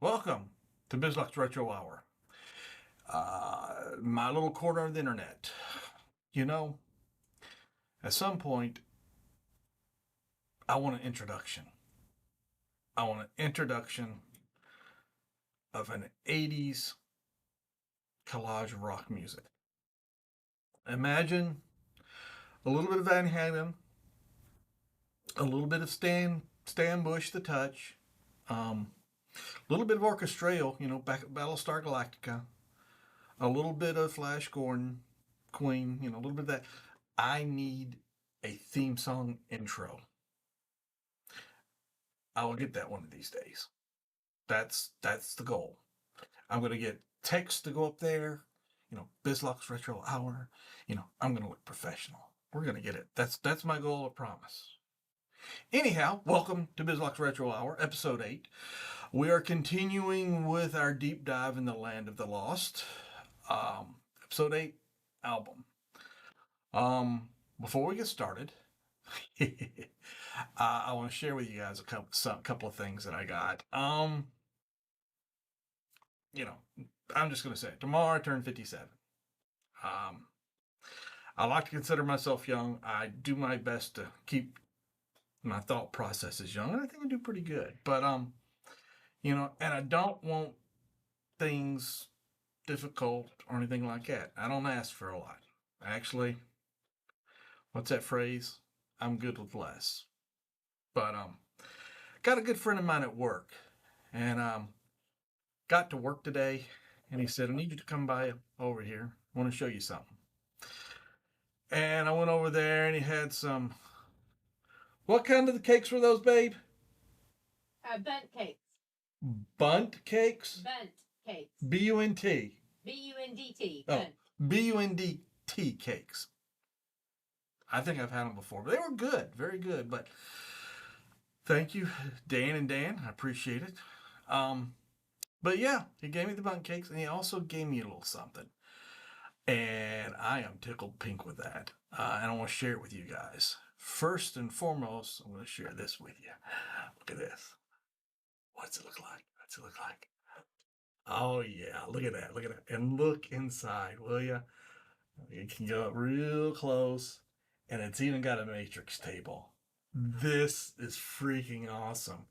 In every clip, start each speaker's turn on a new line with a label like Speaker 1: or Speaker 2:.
Speaker 1: Welcome to Bizluck's Retro Hour, my little corner of the internet. You know, at some point, I want an introduction. I want an introduction of an 80s collage of rock music. Imagine a little bit of Van Halen, a little bit of Stan Bush, The Touch, a little bit of orchestral, back at Battlestar Galactica, a little bit of Flash Gordon, Queen, a little bit of that. I need a theme song intro. I will get that one of these days. That's the goal. I'm gonna get text to go up there, Bizlock's Retro Hour. I'm gonna look professional. We're gonna get it. That's my goal, I promise. Anyhow, welcome to Bizlock's Retro Hour, episode 8. We are continuing with our deep dive in the land of the lost. Episode 8, album. Before we get started, I want to share with you guys a couple of things that I got. I'm just going to say it. Tomorrow I turn 57. I like to consider myself young. I do my best to keep my thought processes young, and I think I do pretty good. But and I don't want things difficult or anything like that. I don't ask for a lot. Actually, what's that phrase? I'm good with less. But got a good friend of mine at work, and got to work today, and he said, I need you to come by over here. I want to show you something. And I went over there, and he had some. What kind of cakes were those, babe?
Speaker 2: Bunt cakes.
Speaker 1: Bunt cakes?
Speaker 2: Bunt cakes.
Speaker 1: B-U-N-T.
Speaker 2: B-U-N-D-T.
Speaker 1: Oh, B-U-N-D-T cakes. I think I've had them before, but they were good, very good. But thank you, Dan and Dan. I appreciate it. But yeah, he gave me the bunt cakes, and he also gave me a little something. And I am tickled pink with that. And I want to share it with you guys. First and foremost, I'm going to share this with you. Look at this. What's it look like? What's it look like? Oh, yeah. Look at that. Look at that. And look inside, will you? You can go up real close. And it's even got a matrix table. This is freaking awesome.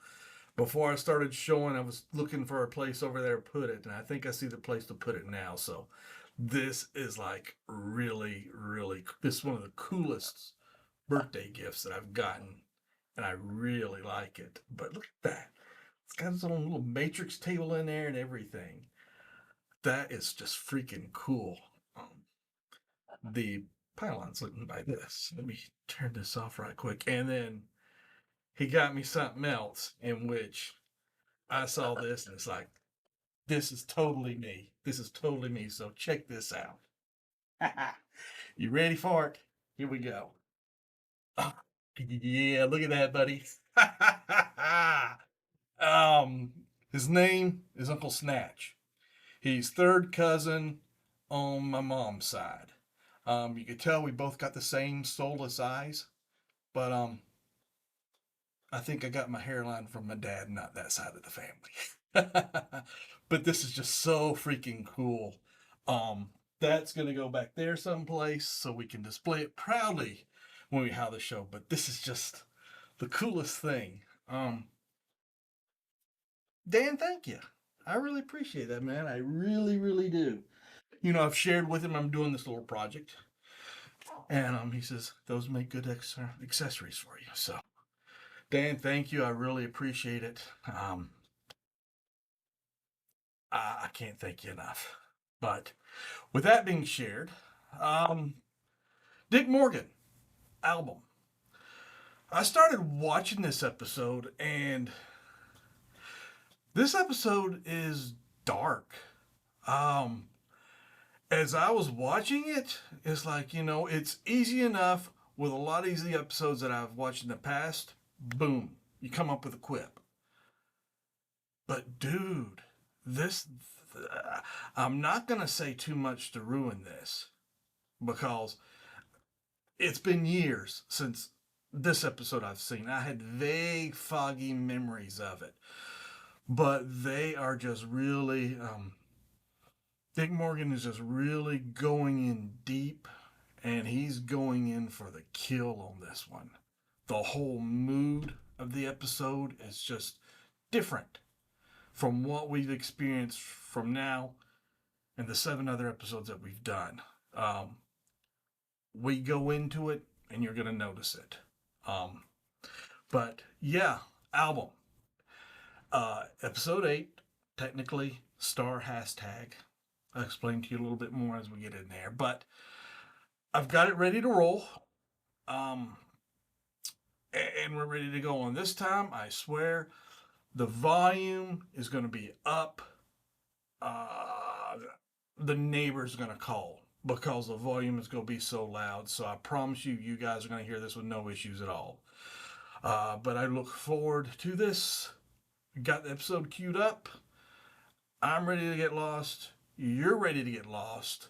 Speaker 1: Before I started showing, I was looking for a place over there to put it. And I think I see the place to put it now. So this is like really, really, this is one of the coolest birthday gifts that I've gotten. And I really like it. But look at that. It's got its own little matrix table in there and everything. That is just freaking cool. The pylon's looking like this. Let me turn this off right quick. And then he got me something else in which I saw this and it's like, this is totally me. This is totally me. So check this out. You ready for it? Here we go. Oh, yeah, look at that, buddy. His name is Uncle Snatch. He's third cousin on my mom's side. You could tell we both got the same soulless eyes, but I think I got my hairline from my dad, not that side of the family. But this is just so freaking cool. That's gonna go back there someplace so we can display it proudly when we have the show. But this is just the coolest thing. Dan, thank you. I really appreciate that, man. I really, really do. I've shared with him I'm doing this little project. And he says, those make good accessories for you. So, Dan, thank you. I really appreciate it. I can't thank you enough. But with that being shared, Dick Morgan album. I started watching this episode, and this episode is dark. As I was watching it, it's like, it's easy enough with a lot of these episodes that I've watched in the past. Boom, you come up with a quip. But dude, I'm not going to say too much to ruin this because it's been years since this episode I've seen. I had vague, foggy memories of it. but they are just really, Dick Morgan is just really going in deep, and he's going in for the kill on this one. The whole mood of the episode is just different from what we've experienced from now and the 7 other episodes that we've done. We go into it, and you're going to notice it. But yeah, album. Episode 8, technically, star hashtag. I'll explain to you a little bit more as we get in there. But I've got it ready to roll. And we're ready to go on. This time, I swear, the volume is going to be up. The neighbor's going to call because the volume is going to be so loud. So I promise you, you guys are going to hear this with no issues at all. But I look forward to this. Got the episode queued up. I'm ready to get lost. You're ready to get lost.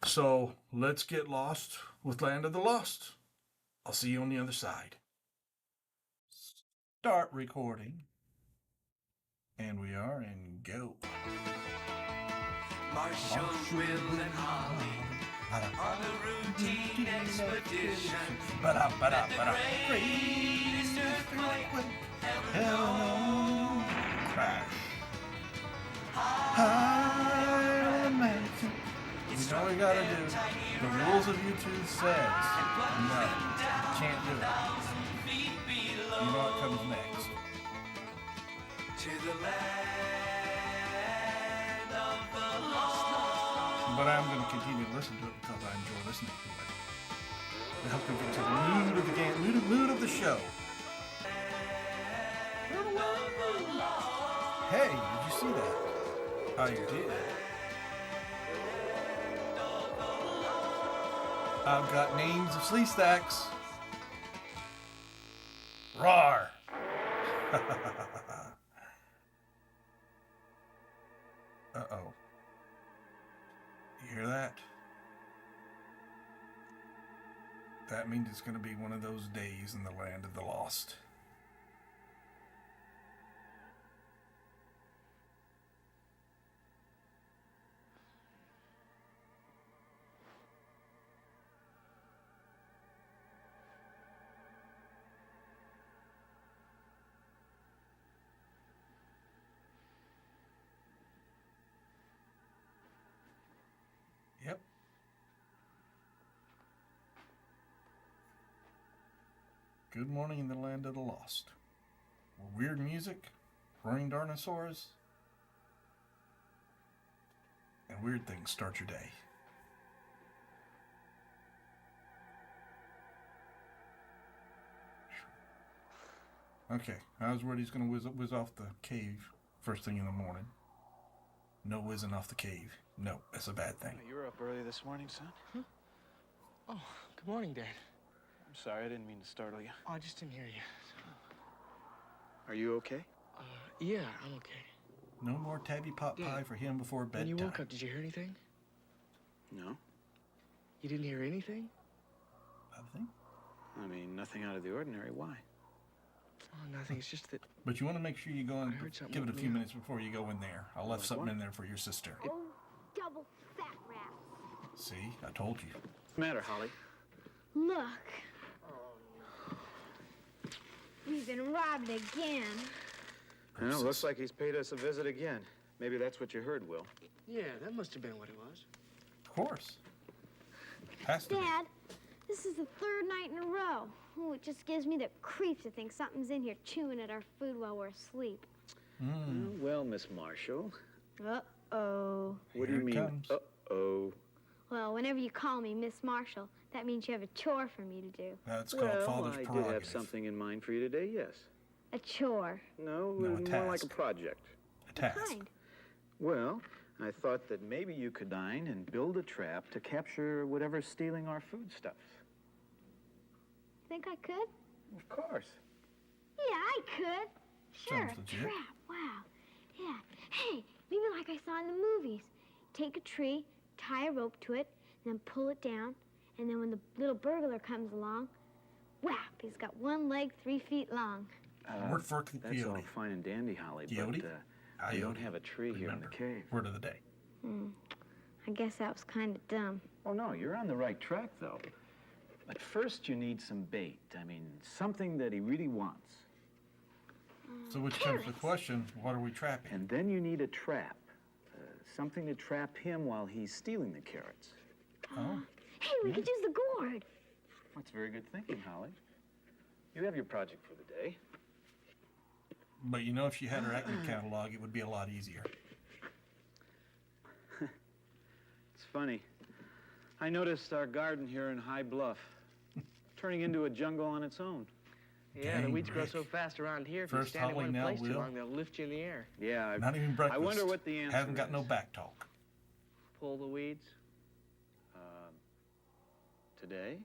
Speaker 1: So let's get lost with Land of the Lost. I'll see you on the other side. Start recording. And we are in go.
Speaker 3: Marshall, Will, and Holly on a routine expedition. Greatest earthquake ever known.
Speaker 1: Crash. High on mountain. You know what you gotta do. The rules of YouTube says no, can't do it. You know what comes next.
Speaker 3: To the land of the lost.
Speaker 1: But I'm going to continue to listen to it because I enjoy listening to it. To help me get to the mood of the game, mood of the show. Hey, did you see that? Oh, you did. I've got names of Sleestaks. Roar! Uh-oh. You hear that? That means it's going to be one of those days in the land of the lost. Yep. Good morning in the land of the lost. Weird music, roaring dinosaurs, and weird things start your day. Okay, I was worried he's going to whiz off the cave first thing in the morning. No whizzing off the cave. No, that's a bad thing.
Speaker 4: You were up early this morning, son?
Speaker 5: Huh? Oh, good morning, Dad.
Speaker 4: I'm sorry, I didn't mean to startle you.
Speaker 5: Oh, I just didn't hear you.
Speaker 4: Are you okay?
Speaker 5: Yeah, I'm okay.
Speaker 1: No more tabby pot pie for him before bedtime.
Speaker 5: When you woke up, did you hear anything?
Speaker 4: No.
Speaker 5: You didn't hear anything?
Speaker 1: Nothing?
Speaker 4: I mean, nothing out of the ordinary. Why?
Speaker 5: Oh, nothing. It's just that...
Speaker 1: But you want to make sure you go and
Speaker 5: I heard something
Speaker 1: give it a
Speaker 5: woke
Speaker 1: few
Speaker 5: me up.
Speaker 1: minutes before you go in there. I left
Speaker 4: Like
Speaker 1: something
Speaker 4: what?
Speaker 1: in there for your sister.
Speaker 6: Oh, double fat rats.
Speaker 1: See, I told you.
Speaker 4: What's the matter, Holly?
Speaker 6: Look. We've been robbed again.
Speaker 4: Well, looks like he's paid us a visit again. Maybe that's what you heard, Will.
Speaker 5: Yeah, that must have been what it was.
Speaker 1: Of course. Has to be.
Speaker 6: Dad, this is the 3rd night in a row. Oh, it just gives me the creeps to think something's in here chewing at our food while we're asleep.
Speaker 4: Well, Miss Marshall.
Speaker 6: Uh-oh.
Speaker 4: What do
Speaker 1: Here
Speaker 4: you
Speaker 1: it
Speaker 4: mean,
Speaker 1: comes.
Speaker 4: uh-oh?
Speaker 6: Well, whenever you call me Miss Marshall, that means you have a chore for me to do.
Speaker 1: That's called
Speaker 4: Well,
Speaker 1: father's
Speaker 4: I did
Speaker 1: prerogative.
Speaker 4: have something in mind for you today, yes.
Speaker 6: A chore.
Speaker 4: No,
Speaker 1: No, a
Speaker 4: more like a
Speaker 1: task.
Speaker 4: project.
Speaker 1: A task.
Speaker 6: Kind.
Speaker 4: Well, I thought that maybe you could dine and build a trap to capture whatever's stealing our foodstuffs.
Speaker 6: Think I could?
Speaker 4: Of course.
Speaker 6: Yeah, I could. Sure,
Speaker 1: Sounds
Speaker 6: a
Speaker 1: legit.
Speaker 6: trap. Wow. Yeah. Hey, maybe like I saw in the movies. Take a tree, tie a rope to it, and then pull it down. And then when the little burglar comes along, whap, he's got one leg 3 feet long.
Speaker 1: Word for the
Speaker 4: That's all
Speaker 1: coyote.
Speaker 4: fine and dandy, Holly,
Speaker 1: Coyote?
Speaker 4: but we don't have a tree here in the
Speaker 1: Remember,
Speaker 4: cave.
Speaker 1: word of the day.
Speaker 6: I guess that was kind of dumb.
Speaker 4: Oh, no, you're on the right track, though. But first you need some bait. I mean, something that he really wants.
Speaker 1: So which comes to the question, what are we trapping?
Speaker 4: And then you need a trap. Something to trap him while he's stealing the carrots.
Speaker 1: Oh,
Speaker 6: Hey, we could use the gourd.
Speaker 4: That's very good thinking, Holly. You have your project for the day.
Speaker 1: but you know, if you had her active catalog, it would be a lot easier.
Speaker 4: It's funny. I noticed our garden here in High Bluff turning into a jungle on its own.
Speaker 5: Yeah, the
Speaker 1: Dang,
Speaker 5: weeds grow
Speaker 1: Rick.
Speaker 5: so fast around here, if you
Speaker 1: First
Speaker 5: stand in
Speaker 1: Holly,
Speaker 5: one
Speaker 1: now
Speaker 5: place too
Speaker 1: Will.
Speaker 5: long, they'll lift you in the air.
Speaker 4: Yeah,
Speaker 1: Not even breakfast.
Speaker 4: I wonder what the answer
Speaker 1: Haven't got
Speaker 4: is.
Speaker 1: no back talk.
Speaker 5: Pull the weeds.
Speaker 4: Today?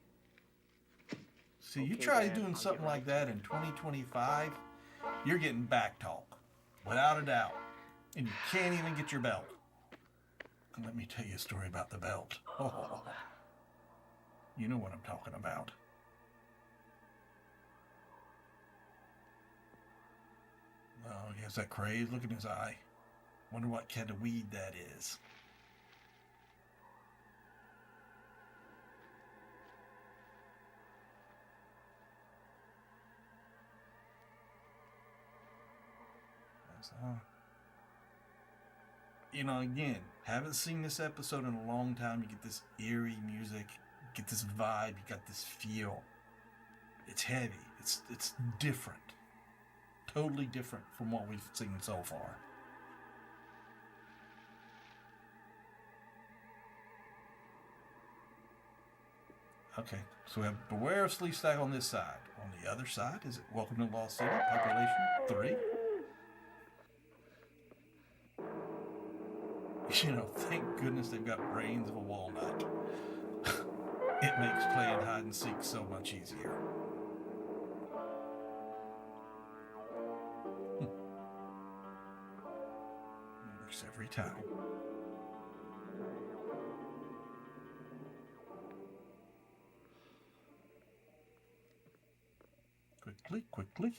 Speaker 1: See, you
Speaker 5: Okay,
Speaker 1: try
Speaker 5: Dad,
Speaker 1: doing
Speaker 5: I'll
Speaker 1: something
Speaker 5: get
Speaker 1: like that in 2025, you're getting back talk, without a doubt. And you can't even get your belt. And let me tell you a story about the belt. Oh, you know what I'm talking about. Oh, he has that craze. Look in his eye. Wonder what kind of weed that is. You know, again, haven't seen this episode in a long time. You get this eerie music, you get this vibe, you got this feel. It's heavy. It's different. Totally different from what we've seen so far. Okay, so we have Beware of Sleestak on this side. On the other side, is it Welcome to Lost City? Population 3. You know, thank goodness they've got brains of a walnut. It makes playing hide and seek so much easier. Works every time. Quickly, quickly.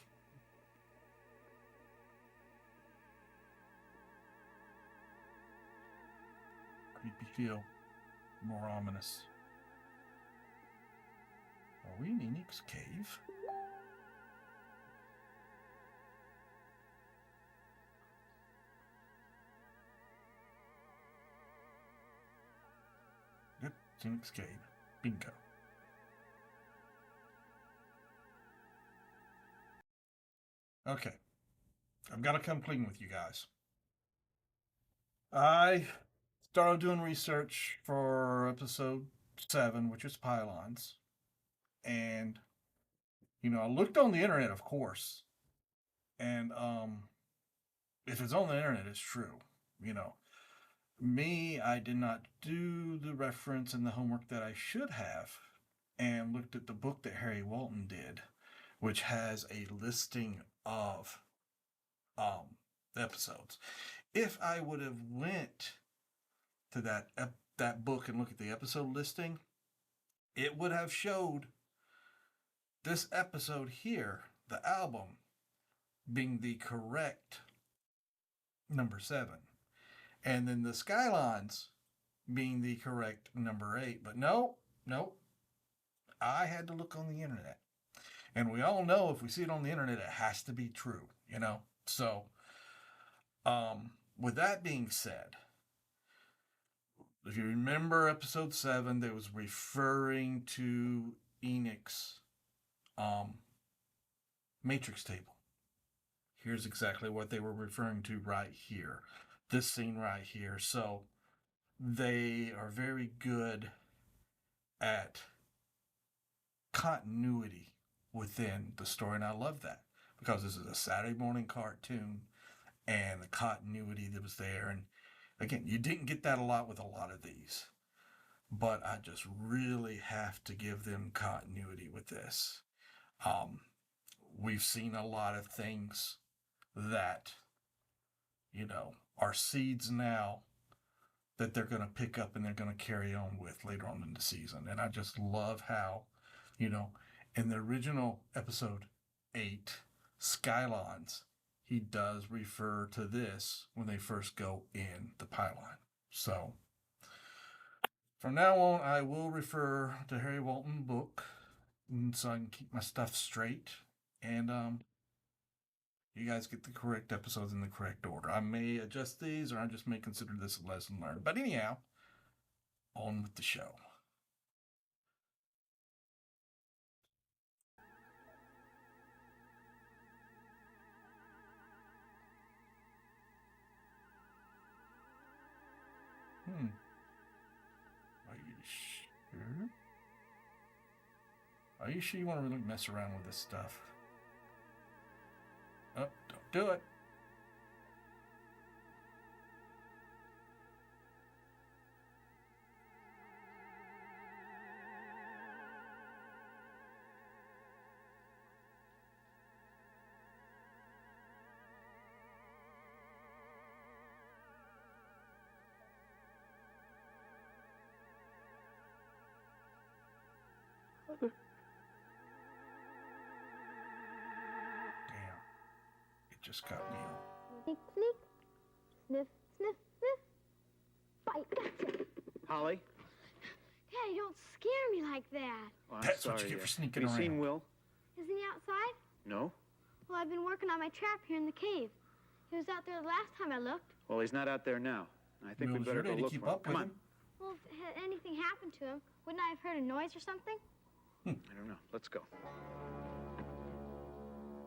Speaker 1: Creepy feel. More ominous. Are we in Enoch's cave? Good. It's Enoch's cave. Bingo. Okay. I've got to come clean with you guys. I started doing research for episode 7, which is pylons. And, you know, I looked on the internet, of course. And if it's on the internet, it's true. You know, me, I did not do the reference and the homework that I should have, and looked at the book that Harry Walton did, which has a listing of episodes. If I would have went to that book and looked at the episode listing, it would have showed this episode here, the album, being the correct number 7. And then the Skylines being the correct number 8. But nope. I had to look on the internet. And we all know if we see it on the internet, it has to be true, you know? So, with that being said, if you remember episode 7, that was referring to Enoch's matrix table. Here's exactly what they were referring to right here. This scene right here. So they are very good at continuity within the story. And I love that because this is a Saturday morning cartoon and the continuity that was there. And again, you didn't get that a lot with a lot of these, but I just really have to give them continuity with this. We've seen a lot of things that, you know, are seeds now that they're going to pick up and they're going to carry on with later on in the season. And I just love how, you know, in the original episode 8, skylines, he does refer to this when they first go in the pylon. So from now on, I will refer to Harry Walton book so I can keep my stuff straight. And you guys get the correct episodes in the correct order. I may adjust these, or I just may consider this a lesson learned. But anyhow, on with the show. Are you sure? Are you sure you want to really mess around with this stuff? Oh, don't do it. Damn. It just got me all.
Speaker 6: Sneak, sneak. Sniff, sniff, sniff. Bite, gotcha.
Speaker 4: Holly?
Speaker 6: Daddy, don't scare me like that.
Speaker 4: Oh, I'm
Speaker 1: That's what
Speaker 4: sorry,
Speaker 1: you get for
Speaker 4: dear.
Speaker 1: sneaking
Speaker 4: Have you seen
Speaker 1: around.
Speaker 4: Will?
Speaker 6: Isn't he outside?
Speaker 4: No.
Speaker 6: Well, I've been working on my trap here in the cave. He was out there the last time I looked.
Speaker 4: Well, he's not out there now. I think we
Speaker 1: Will's
Speaker 4: better
Speaker 1: ready
Speaker 4: go
Speaker 1: to
Speaker 4: look
Speaker 1: keep
Speaker 4: for him.
Speaker 1: up
Speaker 4: Come
Speaker 1: with
Speaker 4: on.
Speaker 1: him.
Speaker 6: Well, if had anything happened to him, wouldn't I have heard a noise or something?
Speaker 4: I don't know. Let's go.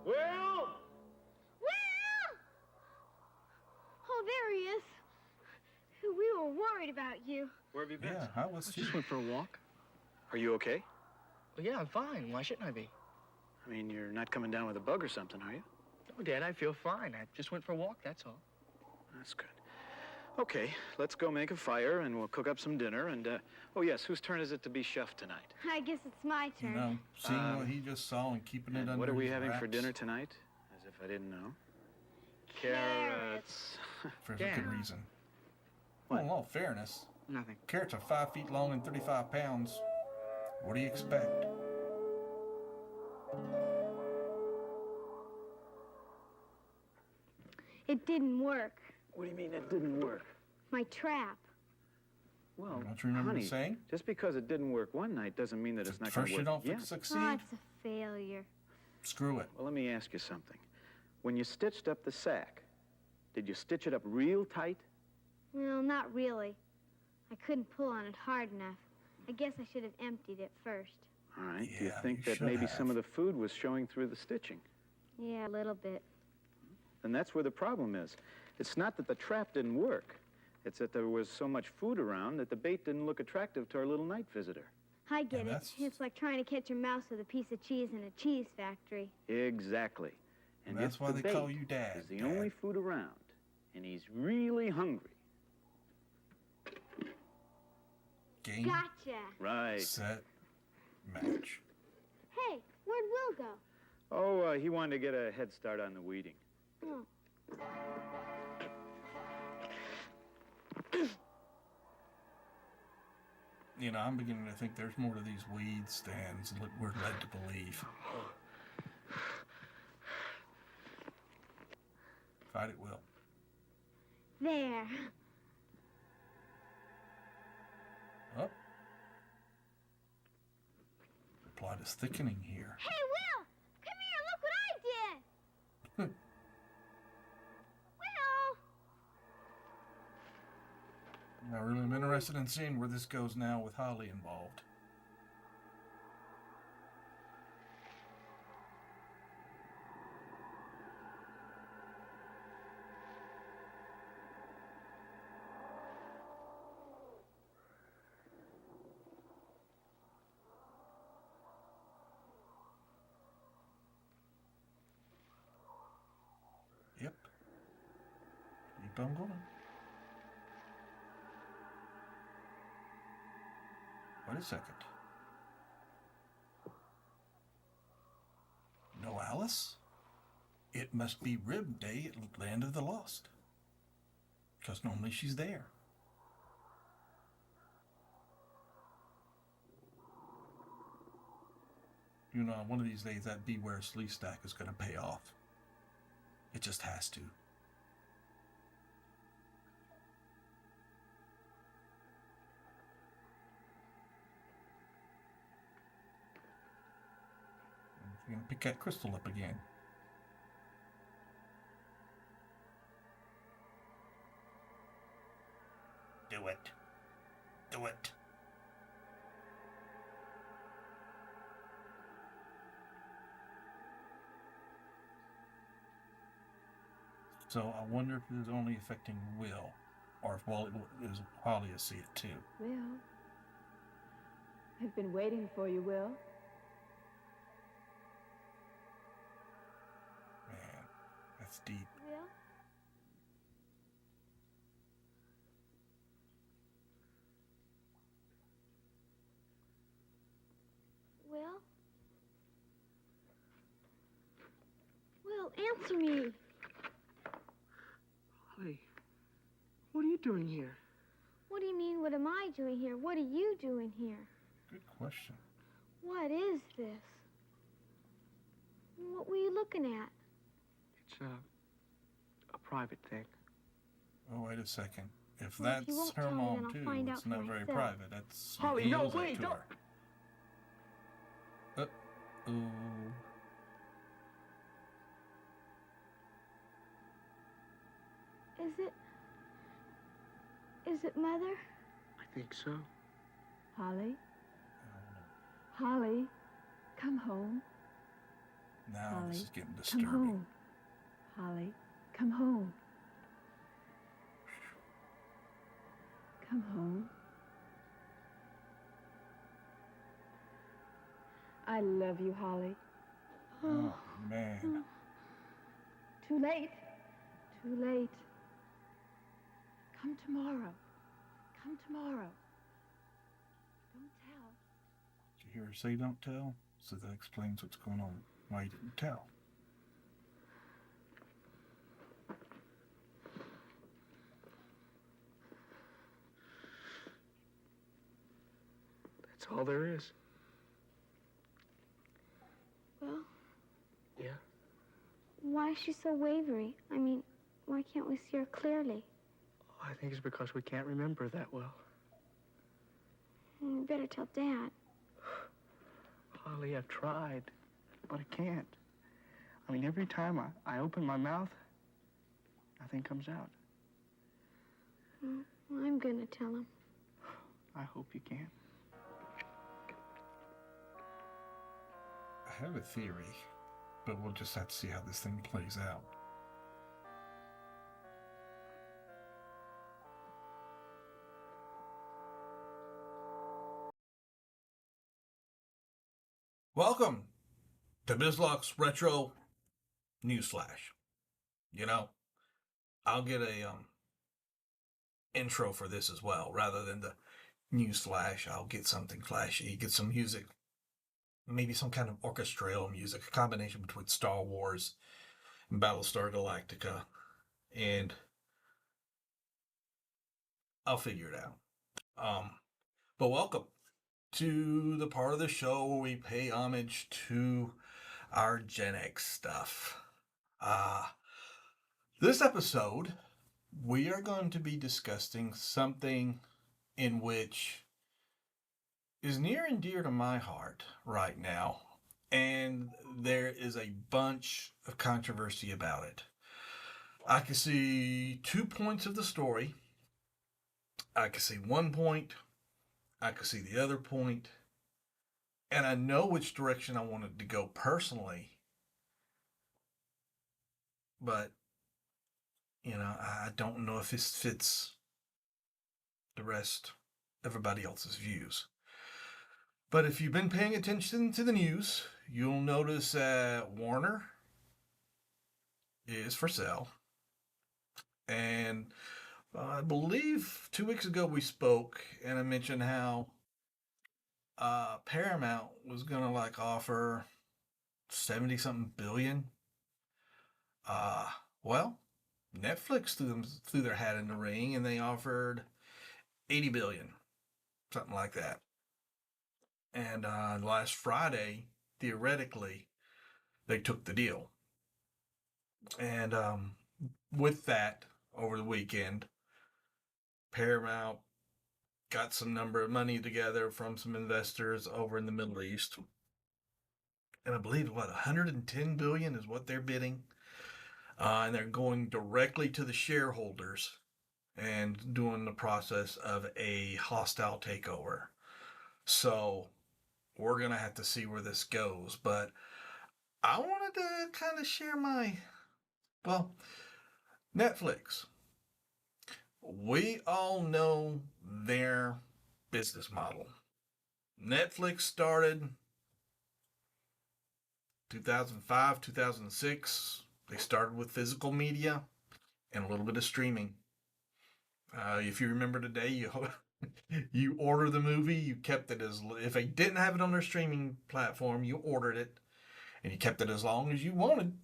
Speaker 4: Will!
Speaker 6: Will! Oh, there he is. We were worried about you.
Speaker 4: Where have you been?
Speaker 1: Yeah, how was
Speaker 5: I
Speaker 1: she?
Speaker 5: just went for a walk.
Speaker 4: Are you okay?
Speaker 5: Well, yeah, I'm fine. Why shouldn't I be?
Speaker 4: I mean, you're not coming down with a bug or something, are you?
Speaker 5: No, Dad, I feel fine. I just went for a walk, that's all.
Speaker 4: That's good. Okay, let's go make a fire and we'll cook up some dinner and, oh yes, whose turn is it to be chef tonight?
Speaker 6: I guess it's my
Speaker 1: You
Speaker 6: turn.
Speaker 1: know, seeing what he just saw and keeping it
Speaker 4: And
Speaker 1: under
Speaker 4: what are we
Speaker 1: his
Speaker 4: having for
Speaker 1: wraps
Speaker 4: dinner tonight? As if I didn't know.
Speaker 6: Carrots.
Speaker 1: for a
Speaker 5: Yeah.
Speaker 1: good reason.
Speaker 4: What?
Speaker 1: Well, in all fairness,
Speaker 5: Nothing.
Speaker 1: carrots are 5 feet long and 35 pounds. What do you expect?
Speaker 6: It didn't work.
Speaker 4: What do you mean it didn't work?
Speaker 6: My trap.
Speaker 4: Well,
Speaker 1: Don't you remember
Speaker 4: honey,
Speaker 1: saying?
Speaker 4: just because it didn't work one night doesn't mean that it's not going
Speaker 1: First
Speaker 4: to
Speaker 1: you
Speaker 4: work.
Speaker 1: don't
Speaker 4: Yeah.
Speaker 1: succeed,
Speaker 6: Oh, it's a failure.
Speaker 1: screw it.
Speaker 4: Well, let me ask you something. When you stitched up the sack, did you stitch it up real tight?
Speaker 6: Well, not really. I couldn't pull on it hard enough. I guess I should have emptied it first.
Speaker 4: All right. Do you
Speaker 1: Yeah,
Speaker 4: think
Speaker 1: you
Speaker 4: that
Speaker 1: should
Speaker 4: maybe
Speaker 1: have.
Speaker 4: some of the food was showing through the stitching?
Speaker 6: Yeah, a little bit.
Speaker 4: And that's where the problem is. It's not that the trap didn't work. It's that there was so much food around that the bait didn't look attractive to our little night visitor.
Speaker 6: I get it.
Speaker 1: that's-
Speaker 6: It's like trying to catch a mouse with a piece of cheese in a cheese factory.
Speaker 4: Exactly. And
Speaker 1: That's
Speaker 4: if
Speaker 1: why
Speaker 4: the
Speaker 1: they call
Speaker 4: bait
Speaker 1: you Dad,
Speaker 4: is the
Speaker 1: Dad.
Speaker 4: only food around, and he's really hungry.
Speaker 1: Game,
Speaker 6: Gotcha.
Speaker 4: Right.
Speaker 1: set, match.
Speaker 6: Hey, where'd Will go?
Speaker 4: Oh, he wanted to get a head start on the weeding.
Speaker 6: Oh.
Speaker 1: You know, I'm beginning to think there's more to these weeds than we're led to believe. Fight it, Will.
Speaker 6: There.
Speaker 1: Up. The plot is thickening here.
Speaker 6: Hey, Will! Come here, look what I did! Will!
Speaker 1: I really am interested in seeing where this goes now with Holly involved. Yep. Keep on going. Wait a second. No Alice? It must be Rib Day at Land of the Lost. Because normally she's there. You know, one of these days that Beware Sleestak is going to pay off. It just has to. You're going to pick that crystal up again. Do it. Do it. So I wonder if it's only affecting Will, or if Holly will see it too.
Speaker 7: Will, I've been waiting for you, Will.
Speaker 1: Man, that's deep.
Speaker 6: Will? Will? Will, answer me.
Speaker 5: Holly, what are you doing here?
Speaker 6: What do you mean, what am I doing here? What are you doing here?
Speaker 1: Good question.
Speaker 6: What is this? What were you looking at?
Speaker 5: It's a private thing.
Speaker 1: Oh, wait a second. If
Speaker 6: Well, if you
Speaker 1: that's
Speaker 6: won't
Speaker 1: her
Speaker 6: tell me,
Speaker 1: mom
Speaker 6: then I'll
Speaker 1: too,
Speaker 6: find
Speaker 1: it's
Speaker 6: out for
Speaker 1: not very
Speaker 6: myself.
Speaker 1: private. That's
Speaker 5: Holly,
Speaker 1: he
Speaker 5: no,
Speaker 1: owes it
Speaker 5: wait,
Speaker 1: to
Speaker 5: don't.
Speaker 1: her. Uh-oh.
Speaker 6: Is it Mother?
Speaker 5: I think so.
Speaker 7: Holly? Holly, come home.
Speaker 1: Now
Speaker 7: Holly,
Speaker 1: this is getting
Speaker 7: Come
Speaker 1: disturbing.
Speaker 7: home. Holly, come home. Come home. I love you, Holly.
Speaker 1: Oh, man.
Speaker 7: Too late. Too late. Come tomorrow. Come tomorrow. Don't tell.
Speaker 1: Did you hear her say don't tell? So that explains what's going on. Why you didn't tell.
Speaker 5: That's all there is.
Speaker 6: Well,
Speaker 5: Yeah?
Speaker 6: why is she so wavery? I mean, why can't we see her clearly?
Speaker 5: I think it's because we can't remember that well.
Speaker 6: We better tell Dad.
Speaker 5: Holly, I've tried, but I can't. I mean, every time I open my mouth, nothing comes out.
Speaker 6: Well, I'm gonna tell him.
Speaker 5: I hope you can.
Speaker 1: I have a theory, but we'll just have to see how this thing plays out. Welcome to Bizlock's Retro Newsflash. You know, I'll get a intro for this as well. Rather than the newsflash, I'll get something flashy, get some music, maybe some kind of orchestral music, a combination between Star Wars and Battlestar Galactica, and I'll figure it out. But welcome to the part of the show where we pay homage to our Gen X stuff. This episode, we are going to be discussing something in which is near and dear to my heart right now, and there is a bunch of controversy about it. I can see 2 points of the story. I can see 1 point. I can see the other point. And I know which direction I wanted to go personally. But, you know, I don't know if this fits the rest, everybody else's views. But if you've been paying attention to the news, you'll notice that Warner is for sale. And I believe 2 weeks ago we spoke and I mentioned how Paramount was going to like offer 70 something billion. Well, Netflix threw their hat in the ring and they offered 80 billion, something like that. And last Friday, theoretically, they took the deal. And with that, over the weekend, Paramount got some number of money together from some investors over in the Middle East. And I believe what 110 billion is what they're bidding. And they're going directly to the shareholders and doing the process of a hostile takeover. So we're going to have to see where this goes. But I wanted to kind of share well, Netflix. We all know their business model. Netflix started 2005, 2006. They started with physical media and a little bit of streaming. If you remember today, you order the movie, you kept it as if they didn't have it on their streaming platform, you ordered it and you kept it as long as you wanted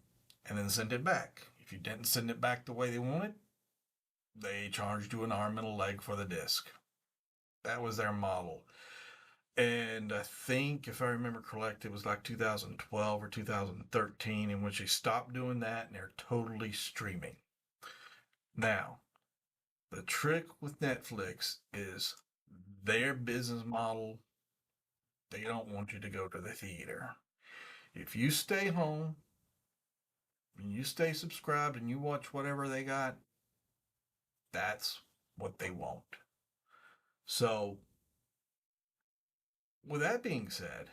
Speaker 1: and then sent it back. If you didn't send it back the way they wanted, they charged you an arm and a leg for the disc. That was their model. And I think, if I remember correct, it was like 2012 or 2013 in which they stopped doing that and they're totally streaming. Now, the trick with Netflix is their business model. They don't want you to go to the theater. If you stay home and you stay subscribed and you watch whatever they got, that's what they want. So, with that being said,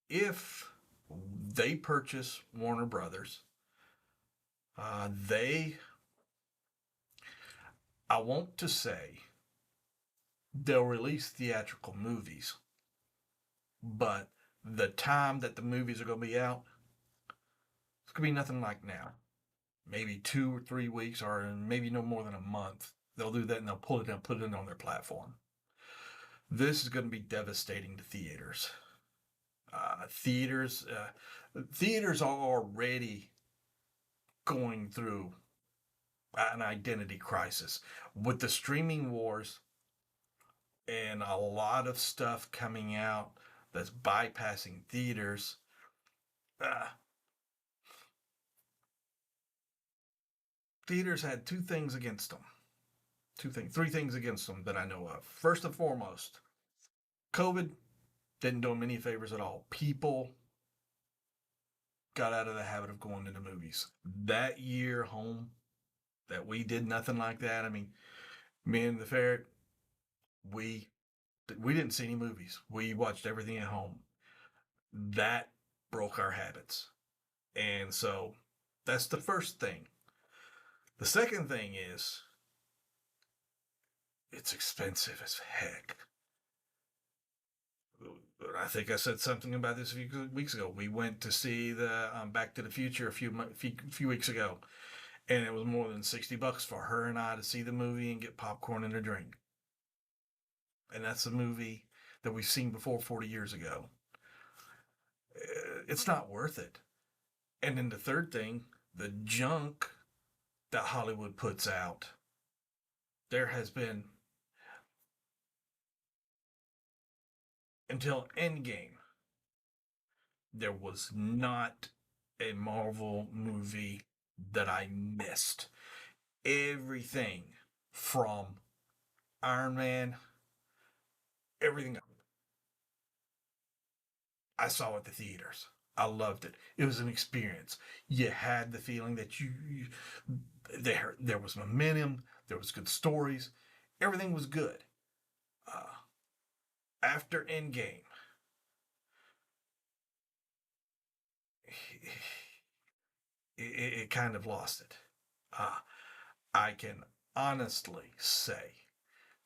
Speaker 1: if they purchase Warner Brothers, I want to say they'll release theatrical movies, but the time that the movies are going to be out, it's going to be nothing like now. Maybe 2 or 3 weeks, or maybe no more than a month. They'll do that and they'll pull it and put it on their platform. This is going to be devastating to theaters. Theaters are already going through an identity crisis with the streaming wars and a lot of stuff coming out that's bypassing theaters. Theaters had three things against them that I know of. First and foremost, COVID didn't do them any favors at all. People got out of the habit of going into movies. That year home that we did nothing like that. I mean, me and the ferret, we didn't see any movies. We watched everything at home. That broke our habits. And so that's the first thing. The second thing is it's expensive as heck. I think I said something about this a few weeks ago. We went to see the Back to the Future a few weeks ago, and it was more than $60 for her and I to see the movie and get popcorn and a drink. And that's a movie that we've seen before 40 years ago. It's not worth it. And then the third thing, the junk that Hollywood puts out. There has been, until Endgame, there was not a Marvel movie that I missed. Everything from Iron Man, everything I saw at the theaters. I loved it. It was an experience. You had the feeling that there was momentum, there was good stories, everything was good. After Endgame, it kind of lost it. I can honestly say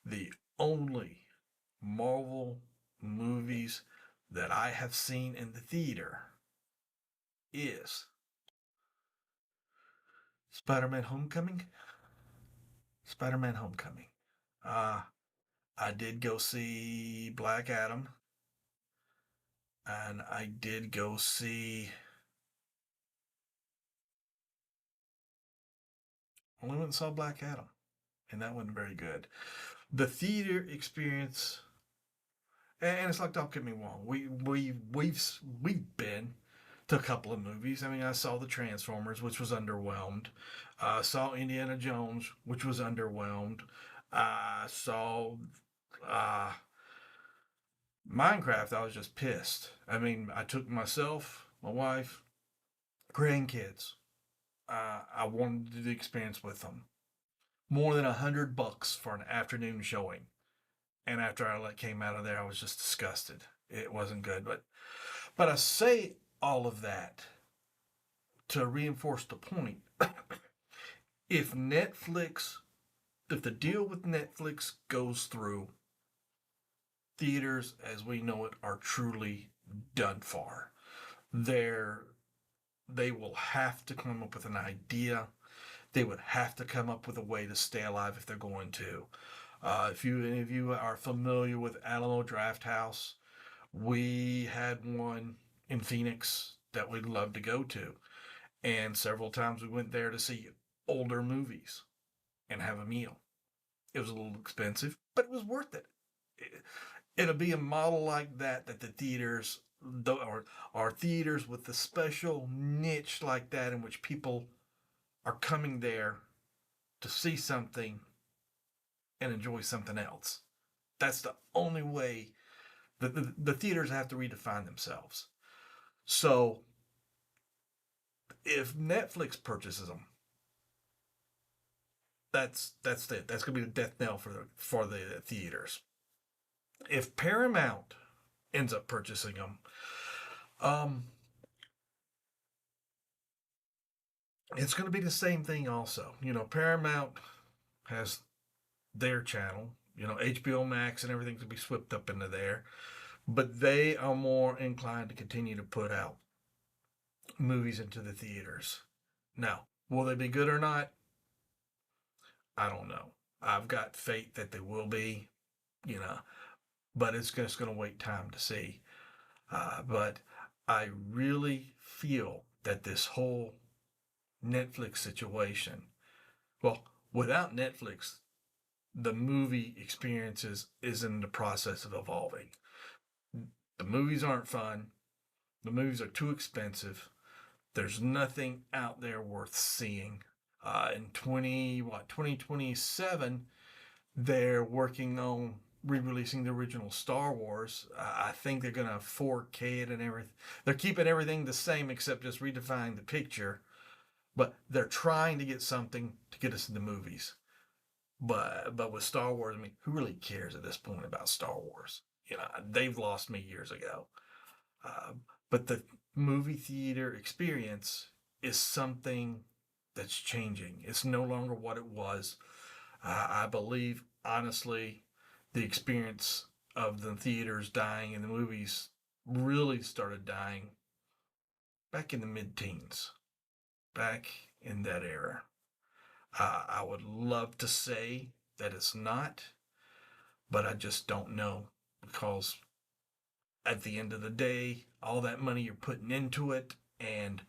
Speaker 1: the only Marvel movies that I have seen in the theater is Spider-Man Homecoming. Spider-Man Homecoming. I did go see Black Adam. And I did go see... Only went and saw Black Adam. And that wasn't very good. The theater experience... And it's like, don't get me wrong. We've been to a couple of movies. I mean, I saw the Transformers, which was underwhelmed. Saw Indiana Jones, which was underwhelmed. I saw Minecraft. I was just pissed. I mean, I took myself, my wife, grandkids. I wanted to do the experience with them. More than $100 for an afternoon showing. And after I came out of there, I was just disgusted. It wasn't good. But I say all of that to reinforce the point. if the deal with Netflix goes through, theaters as we know it are truly done for. They will have to come up with an idea. They would have to come up with a way to stay alive if they're going to. If any of you are familiar with Alamo Drafthouse, we had one in Phoenix that we'd love to go to. And several times we went there to see older movies and have a meal. It was a little expensive, but it was worth it. It'll be a model like that the theaters, or theaters with the special niche like that in which people are coming there to see something and enjoy something else. That's the only way that the theaters have to redefine themselves. So if Netflix purchases them, that's it. That's gonna be the death knell for the theaters. If Paramount ends up purchasing them, it's going to be the same thing also. Paramount has their channel, HBO Max and everything to be swept up into there, but they are more inclined to continue to put out movies into the theaters. Now, will they be good or not? I don't know. I've got faith that they will be, but it's just going to wait time to see. But I really feel that this whole Netflix situation, well, without Netflix, the movie experiences is in the process of evolving. The movies aren't fun. The movies are too expensive. There's nothing out there worth seeing. In 2027, they're working on re-releasing the original Star Wars. I think they're gonna 4K it and everything. They're keeping everything the same except just redefining the picture. But they're trying to get something to get us into movies. But with Star Wars, I mean, who really cares at this point about Star Wars? They've lost me years ago. But the movie theater experience is something that's changing. It's no longer what it was. I believe, honestly, the experience of the theaters dying and the movies really started dying back in the mid-teens, back in that era. I would love to say that it's not, but I just don't know, because at the end of the day, all that money you're putting into it and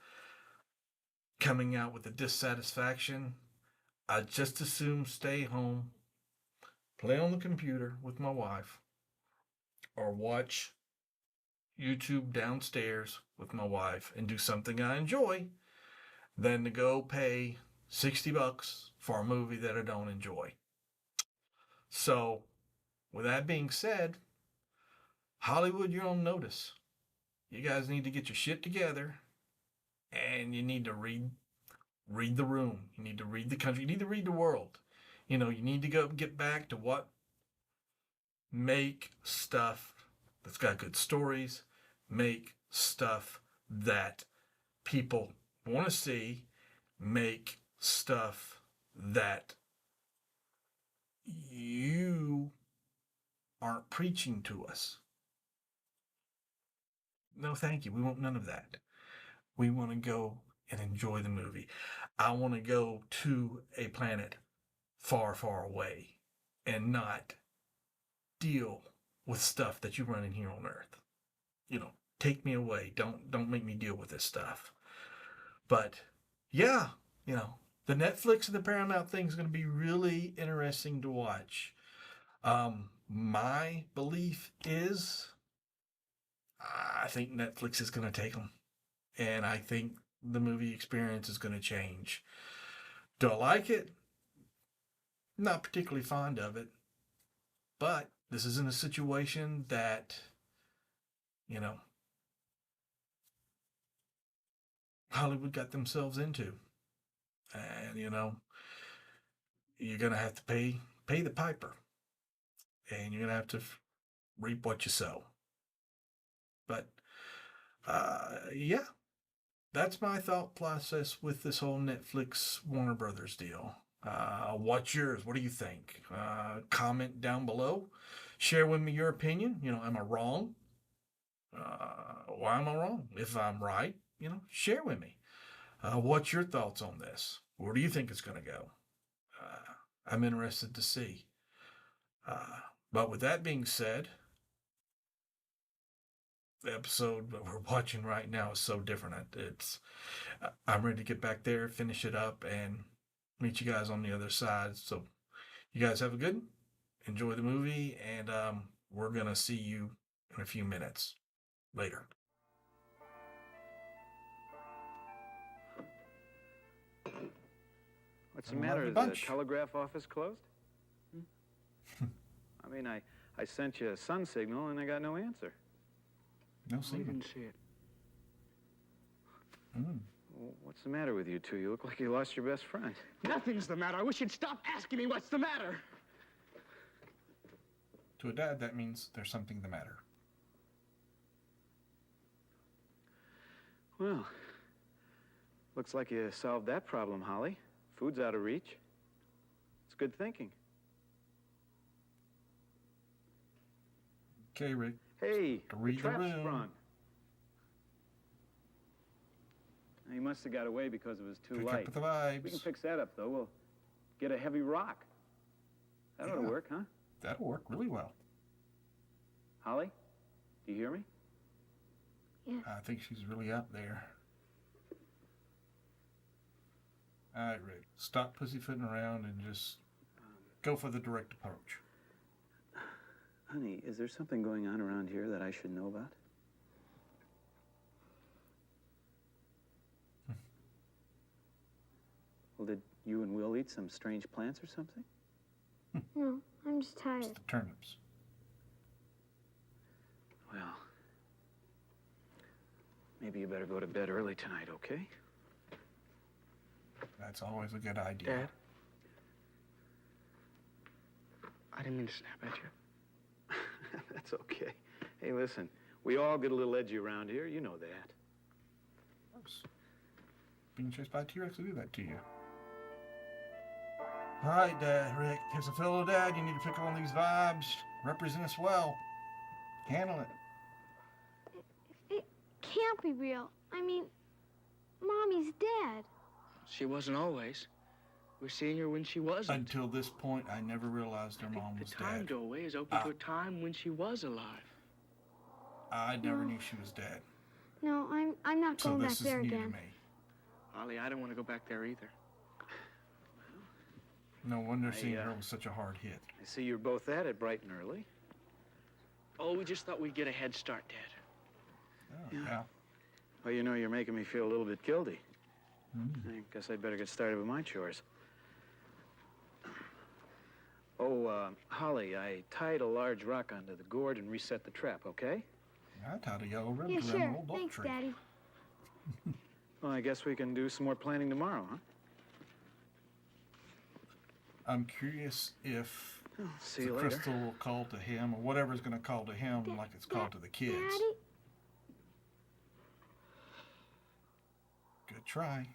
Speaker 1: coming out with a dissatisfaction, I'd just as soon stay home, play on the computer with my wife, or watch YouTube downstairs with my wife and do something I enjoy than to go pay $60 for a movie that I don't enjoy. So, with that being said, Hollywood, you're on notice. You guys need to get your shit together, and you need to read the room. You need to read the country. You need to read the world. You need to get back to what make stuff that's got good stories, make stuff that people want to see, make stuff that you aren't preaching to us. No, thank you. We want none of that. We want to go and enjoy the movie. I want to go to a planet far, far away and not deal with stuff that you run in here on Earth. Take me away. Don't make me deal with this stuff. But yeah, the Netflix and the Paramount thing is going to be really interesting to watch. My belief is, I think Netflix is going to take them. and I think the movie experience is going to change. Do I like it? Not particularly fond of it, but this isn't a situation that, you know, Hollywood got themselves into. And, you know, you're going to have to pay the piper. And you're going to have to reap what you sow. But, yeah, that's my thought process with this whole Netflix Warner Brothers deal. What's yours? What do you think? Comment down below. Share with me your opinion. You know, am I wrong? Why am I wrong? If I'm right, you know, share with me. What's your thoughts on this? Where do you think it's going to go? I'm interested to see. But with that being said, the episode that we're watching right now is so different. I'm ready to get back there, finish it up, and meet you guys on the other side. So you guys have a good one. Enjoy the movie, and we're going to see you in a few minutes. Later.
Speaker 4: What's the
Speaker 1: Well,
Speaker 4: matter?
Speaker 1: have a
Speaker 4: Is the
Speaker 1: bunch.
Speaker 4: telegraph office closed? I mean, I sent you a sun signal and I got no answer.
Speaker 1: No
Speaker 5: We
Speaker 1: signal.
Speaker 5: didn't see it.
Speaker 4: Well, what's the matter with you two? You look like you lost your best friend.
Speaker 5: Nothing's the matter. I wish you'd stop asking me what's the matter.
Speaker 1: To a dad, that means there's something the matter.
Speaker 4: Well, looks like you solved that problem, Holly. Food's out of reach. It's good thinking.
Speaker 1: Okay, Rick.
Speaker 4: Hey,
Speaker 1: To read the
Speaker 4: trap's
Speaker 1: room.
Speaker 4: sprung. He must have got away because it was too
Speaker 1: Pick
Speaker 4: light.
Speaker 1: up with the vibes.
Speaker 4: We can fix that up, though. We'll get a heavy rock. That ought to
Speaker 1: Yeah.
Speaker 4: work, huh?
Speaker 1: That'll work really well.
Speaker 4: Holly, do you hear me?
Speaker 1: I think she's really up there. All right, Rick. Stop pussyfooting around and just go for the direct approach.
Speaker 4: Honey, is there something going on around here that I should know about? Well, did you and Will eat some strange plants or something?
Speaker 6: No, I'm just tired.
Speaker 1: It's the turnips.
Speaker 4: Well, maybe you better go to bed early tonight, okay?
Speaker 1: That's always a good idea.
Speaker 5: Dad? I didn't mean to snap at you.
Speaker 4: That's okay. Hey, listen, we all get a little edgy around here. You know that.
Speaker 1: Oops. Being chased by a T-Rex will do that to you. All right, Dad, Rick. As a fellow dad, you need to pick up on these vibes. Represent us well. Handle it.
Speaker 6: It can't be real. I mean, Mommy's dead.
Speaker 5: She wasn't always. We're seeing her when she wasn't.
Speaker 1: Until this point, I never realized her mom
Speaker 5: The
Speaker 1: was
Speaker 5: time
Speaker 1: dead.
Speaker 5: doorway is open to a time when she was alive.
Speaker 1: I never knew she was dead.
Speaker 6: No, I'm not
Speaker 1: So
Speaker 6: going back
Speaker 1: this is
Speaker 6: there
Speaker 1: new to
Speaker 6: again.
Speaker 1: me.
Speaker 5: Ollie, I don't want to go back there either.
Speaker 1: No wonder seeing her was such a hard hit.
Speaker 4: I see you're both at it bright and early.
Speaker 5: Oh, we just thought we'd get a head start, Dad.
Speaker 1: Oh, yeah.
Speaker 4: Well, you know, you're making me feel a little bit guilty. I guess I'd better get started with my chores. Oh, Holly, I tied a large rock onto the gourd and reset the trap, okay?
Speaker 1: I tied a yellow ribbon
Speaker 6: Yeah,
Speaker 1: around
Speaker 6: sure.
Speaker 1: an old oak
Speaker 6: Thanks,
Speaker 1: tree.
Speaker 6: Daddy.
Speaker 4: Well, I guess we can do some more planning tomorrow, huh?
Speaker 1: I'm curious if
Speaker 4: See
Speaker 1: the
Speaker 4: you later.
Speaker 1: crystal will call to him, or whatever's going to call to him, like it's called to the kids.
Speaker 6: Daddy?
Speaker 1: Good try.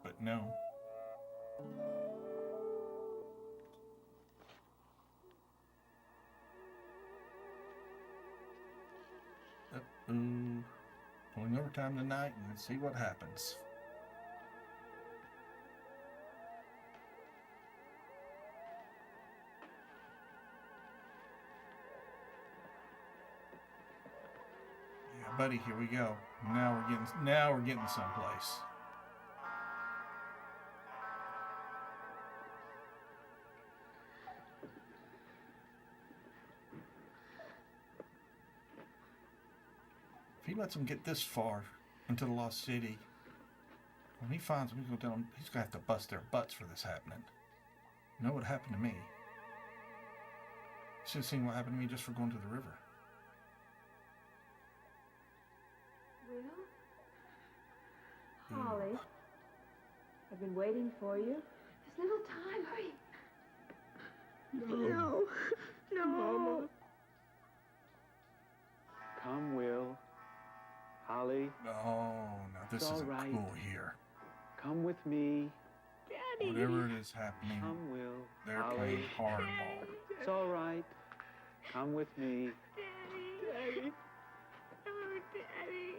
Speaker 1: But no. Pulling overtime tonight and see what happens. Yeah, buddy, here we go. Now we're getting someplace. he lets them get this far into the Lost City. When he finds them, he's going to have to bust their butts for this happening. You know what happened to me? Should have seen what happened to me just for going to the river.
Speaker 7: Will? Holly, I've been waiting for you. There's little time. Hurry. No. No. Mama.
Speaker 4: Come, Will. Holly,
Speaker 1: No, now this
Speaker 4: It's all
Speaker 1: isn't
Speaker 4: right.
Speaker 1: cool here.
Speaker 4: come with me.
Speaker 6: Daddy.
Speaker 1: Whatever it is happening,
Speaker 4: Come, Will.
Speaker 1: they're
Speaker 4: Holly,
Speaker 1: playing hardball.
Speaker 4: it's all right. Come with me.
Speaker 6: Daddy. Oh, Daddy.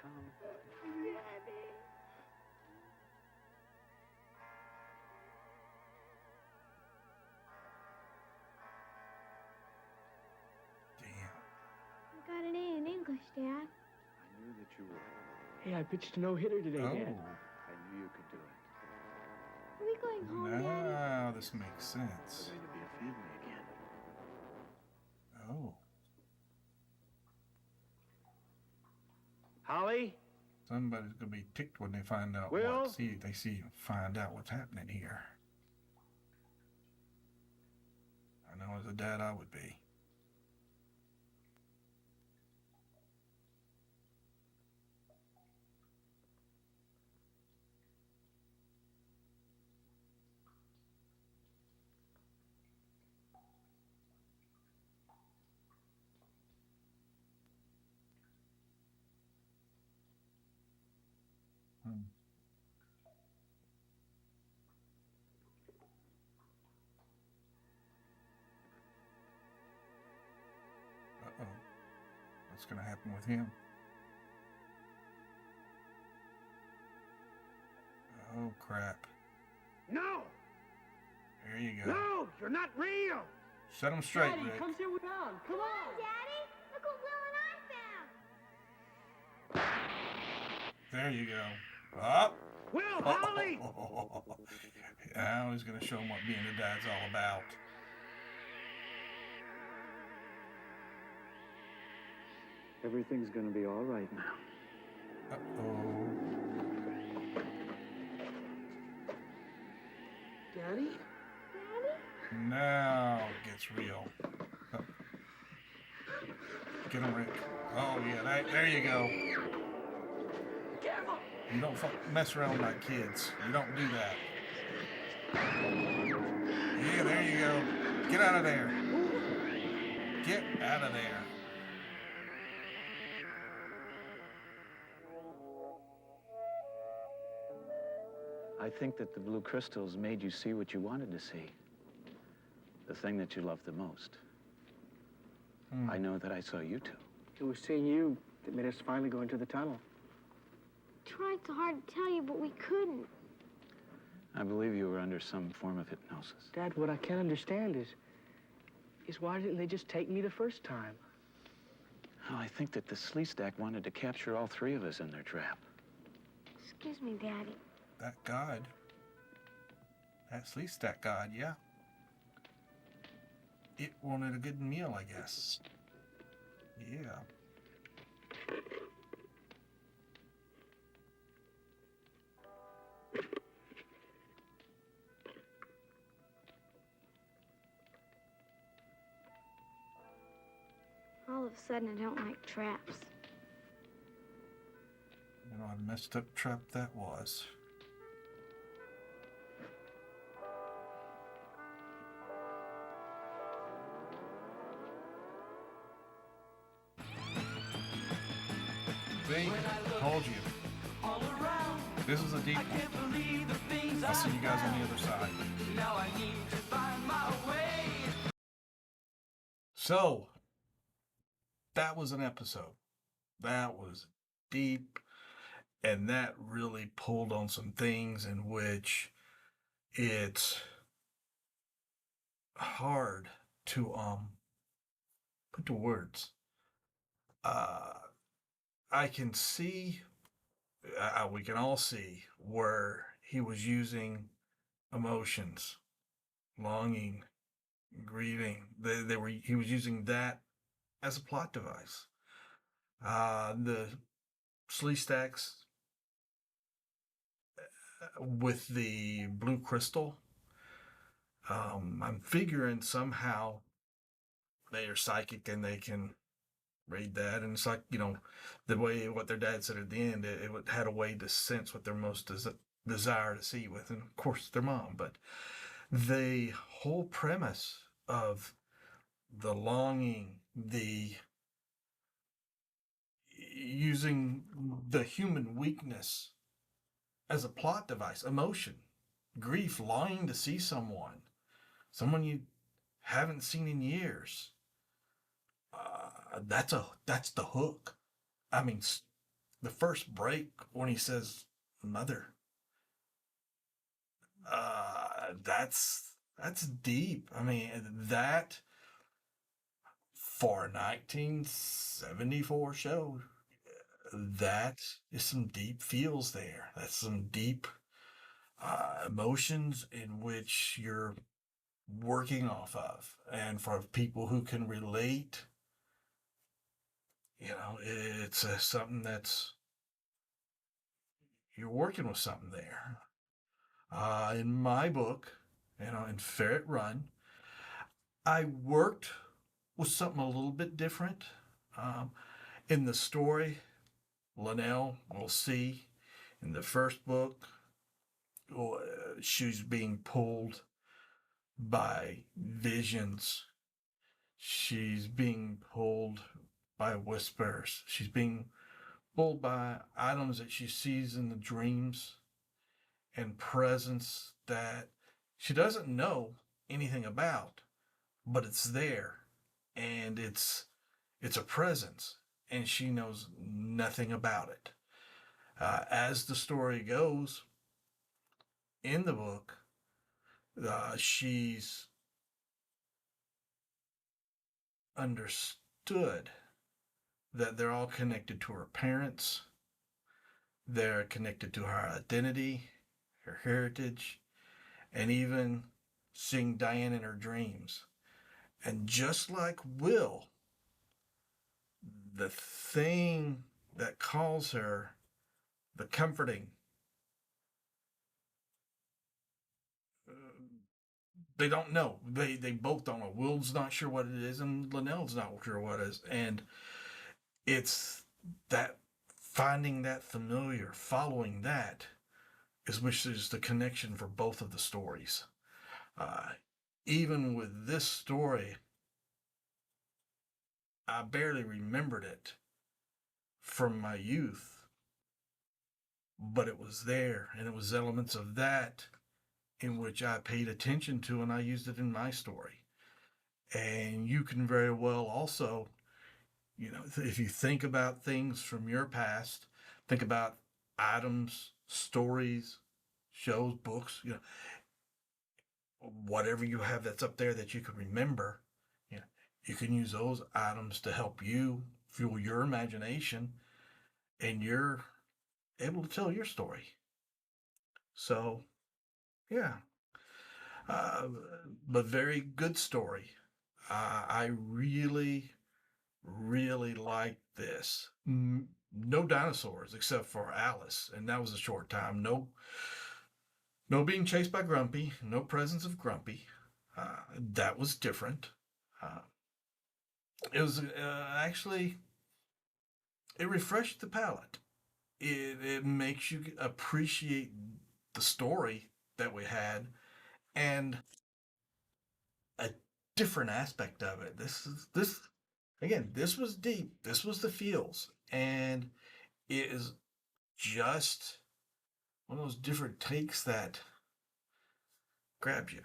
Speaker 4: Come.
Speaker 6: Daddy.
Speaker 1: Damn.
Speaker 6: I got an A in English, Dad.
Speaker 4: I knew that you would.
Speaker 5: Hey, I pitched a no-hitter today, Dad.
Speaker 4: I knew you could do it.
Speaker 6: Are we going home, Daddy?
Speaker 1: Now this makes
Speaker 4: We're
Speaker 1: sense.
Speaker 4: going to be a family again.
Speaker 1: Oh,
Speaker 4: Holly?
Speaker 1: somebody's gonna be ticked when they find out.
Speaker 4: Will?
Speaker 1: Find out what's happening here. I know as a dad I would be. Hmm. Uh-oh. What's gonna happen with him? Oh, crap.
Speaker 4: No!
Speaker 1: There you go.
Speaker 4: No! You're not real!
Speaker 1: Set him straight,
Speaker 5: Daddy,
Speaker 1: Rick.
Speaker 5: come sit down. Come on.
Speaker 6: Daddy, look what Will and I found.
Speaker 1: There you go. Up.
Speaker 4: Will, Holly!
Speaker 1: Now he's gonna show him what being a dad's all about.
Speaker 4: Everything's going to be all right now.
Speaker 1: Uh-oh.
Speaker 5: Daddy?
Speaker 1: Now it gets real. Get him, Rick. Oh, yeah, there you go.
Speaker 5: Careful.
Speaker 1: You don't mess around with my kids. You don't do that. Yeah, there you go. Get out of there. Get out of there.
Speaker 4: I think that the blue crystals made you see what you wanted to see. The thing that you loved the most. I know that I saw you too.
Speaker 5: It was seeing you that made us finally go into the tunnel.
Speaker 6: Tried so hard to tell you, but we couldn't.
Speaker 4: I believe you were under some form of hypnosis.
Speaker 5: Dad, what I can't understand is why didn't they just take me the first time?
Speaker 4: Oh, I think that the Sleestak wanted to capture all three of us in their trap.
Speaker 6: Excuse me, Daddy.
Speaker 1: That god. That Sleestak god, yeah. It wanted a good meal, I guess. Yeah.
Speaker 6: All of a sudden, I don't like traps.
Speaker 1: You know what a messed up trap that was. See? Told you.
Speaker 3: All around,
Speaker 1: This is a deep
Speaker 3: I
Speaker 1: one.
Speaker 3: can't believe the things
Speaker 1: I'll see you guys on the other side.
Speaker 3: Now I need to find my way.
Speaker 1: So, that was an episode. That was deep, and that really pulled on some things in which it's hard to put to words. I can see, we can all see where he was using emotions, longing, grieving. He was using that as a plot device. The Sleestaks with the blue crystal. I'm figuring somehow they are psychic and they can read that. And it's like, the way what their dad said at the end, it had a way to sense what their most desire to see with. And of course, their mom. But the whole premise of the longing, the using the human weakness as a plot device, emotion, grief, longing to see someone you haven't seen in years. That's the hook. I mean, the first break when he says "mother," that's deep. I mean, that for a 1974 show, that is some deep feels there. That's some deep emotions in which you're working off of. And for people who can relate, it's something that's, you're working with something there. In my book, in Ferret Run, I worked with something a little bit different. In the story, Linnell will see in the first book, she's being pulled by visions. She's being pulled by whispers. She's being pulled by items that she sees in the dreams and presence that she doesn't know anything about, but it's there, and it's a presence, and she knows nothing about it. As the story goes in the book, she's understood that they're all connected to her parents. They're connected to her identity, her heritage, and even seeing Diane in her dreams. And just like Will, the thing that calls her the comforting, they don't know. They both don't know. Will's not sure what it is, and Linnell's not sure what it is. And it's that finding that familiar, following that, is which is the connection for both of the stories. Even with this story, I barely remembered it from my youth, but it was there, and it was elements of that in which I paid attention to, and I used it in my story. And you can very well also, if you think about things from your past, think about items, stories, shows, books, whatever you have that's up there that you can remember, you can use those items to help you fuel your imagination, and you're able to tell your story. So, yeah, uh, but very good story. I really, really like this. No dinosaurs except for Alice, and that was a short time. No being chased by Grumpy. No presence of Grumpy. That was different. Uh, it was actually, it refreshed the palate. It makes you appreciate the story that we had, and a different aspect of it. This again. This was deep. This was the feels, and it is just one of those different takes that grabs you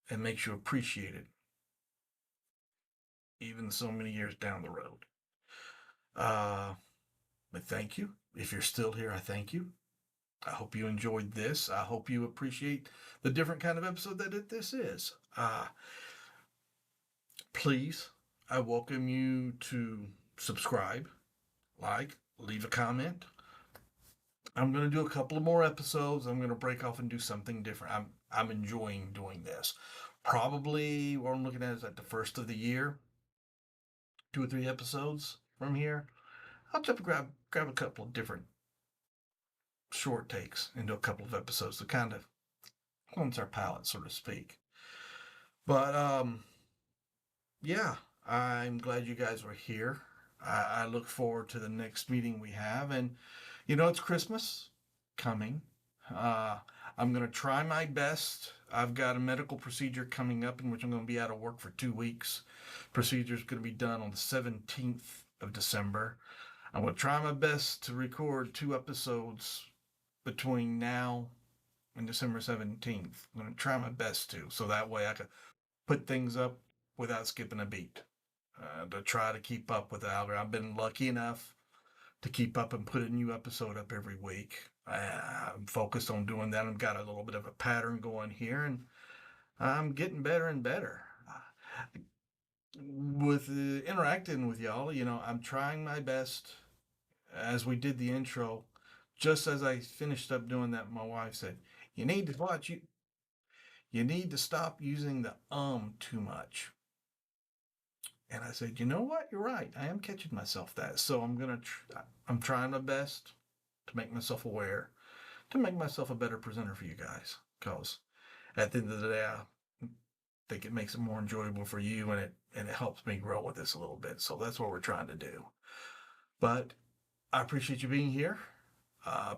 Speaker 1: and makes you appreciate it, even so many years down the road. But thank you. If you're still here, I thank you. I hope you enjoyed this. I hope you appreciate the different kind of episode that this is. Please, I welcome you to subscribe, like, leave a comment. I'm going to do a couple of more episodes. I'm going to break off and do something different. I'm enjoying doing this. Probably what I'm looking at is at the first of the year, 2 or 3 episodes from here. I'll jump and grab a couple of different short takes into a couple of episodes to kind of cleanse our palate, so to speak. But yeah, I'm glad you guys were here. I look forward to the next meeting we have, and it's Christmas coming. Uh, I'm gonna try my best. I've got a medical procedure coming up in which I'm gonna be out of work for 2 weeks. Procedure's gonna be done on the 17th of December. I'm gonna try my best to record 2 episodes between now and December 17th. I'm gonna try my best to, so that way I can put things up without skipping a beat. To try to keep up with the algorithm. I've been lucky enough to keep up and put a new episode up every week. I'm focused on doing that. I've got a little bit of a pattern going here, and I'm getting better and better. With interacting with y'all, I'm trying my best. As we did the intro, just as I finished up doing that, my wife said, "You need to watch you. You need to stop using the too much." And I said, "You know what? You're right. I am catching myself that. So I'm trying my best to make myself aware, to make myself a better presenter for you guys. Because at the end of the day, I think it makes it more enjoyable for you, and it helps me grow with this a little bit. So that's what we're trying to do. But I appreciate you being here.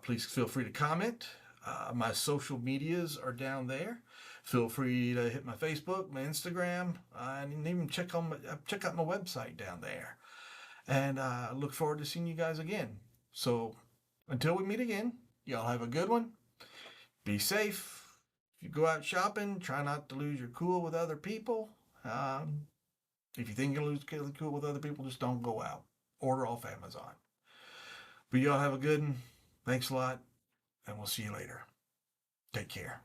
Speaker 1: Please feel free to comment. My social medias are down there. Feel free to hit my Facebook, my Instagram, and even check out my website down there. And I look forward to seeing you guys again. So until we meet again, y'all have a good one. Be safe. If you go out shopping, try not to lose your cool with other people. If you think you'll lose cool with other people, just don't go out. Order off Amazon. But y'all have a good one. Thanks a lot, and we'll see you later. Take care.